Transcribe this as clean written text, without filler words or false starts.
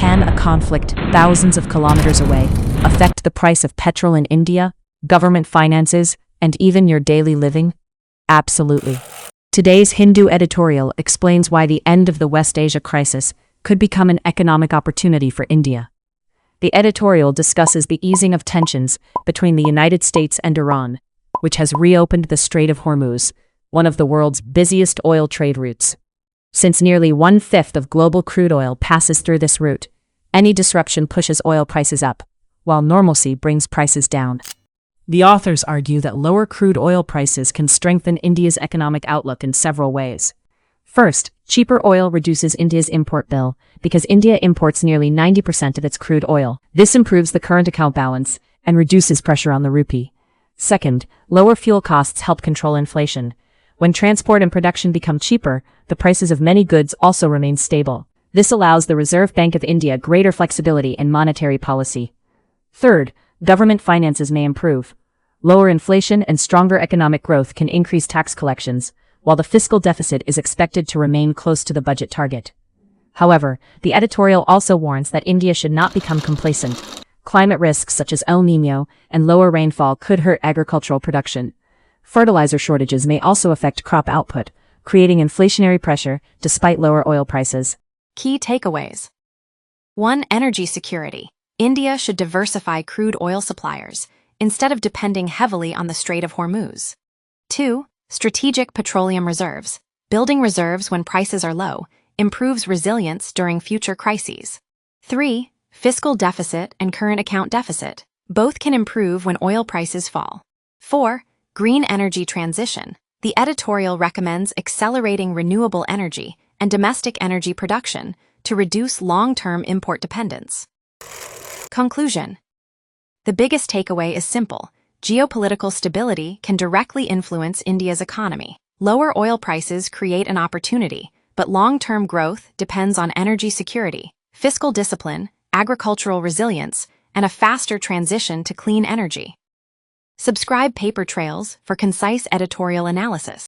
Can a conflict thousands of kilometers away affect the price of petrol in India, government finances, and even your daily living? Absolutely. Today's Hindu editorial explains why the end of the West Asia crisis could become an economic opportunity for India. The editorial discusses the easing of tensions between the United States and Iran, which has reopened the Strait of Hormuz, one of the world's busiest oil trade routes. Since nearly 1/5 of global crude oil passes through this route, any disruption pushes oil prices up, while normalcy brings prices down. The authors argue that lower crude oil prices can strengthen India's economic outlook in several ways. First, cheaper oil reduces India's import bill because India imports nearly 90% of its crude oil. This improves the current account balance and reduces pressure on the rupee. Second, lower fuel costs help control inflation. When transport and production become cheaper, the prices of many goods also remain stable. This allows the Reserve Bank of India greater flexibility in monetary policy. Third, government finances may improve. Lower inflation and stronger economic growth can increase tax collections, while the fiscal deficit is expected to remain close to the budget target. However, the editorial also warns that India should not become complacent. Climate risks such as El Niño and lower rainfall could hurt agricultural production. Fertilizer shortages may also affect crop output, creating inflationary pressure despite lower oil prices. Key takeaways. 1. Energy security. India should diversify crude oil suppliers, instead of depending heavily on the Strait of Hormuz. 2. Strategic petroleum reserves. Building reserves when prices are low improves resilience during future crises. 3. Fiscal deficit and current account deficit. Both can improve when oil prices fall. 4. Green energy transition. The editorial recommends accelerating renewable energy and domestic energy production to reduce long-term import dependence. Conclusion. The biggest takeaway is simple. Geopolitical stability can directly influence India's economy. Lower oil prices create an opportunity, but long-term growth depends on energy security, fiscal discipline, agricultural resilience, and a faster transition to clean energy. Subscribe Paper Trails for concise editorial analysis.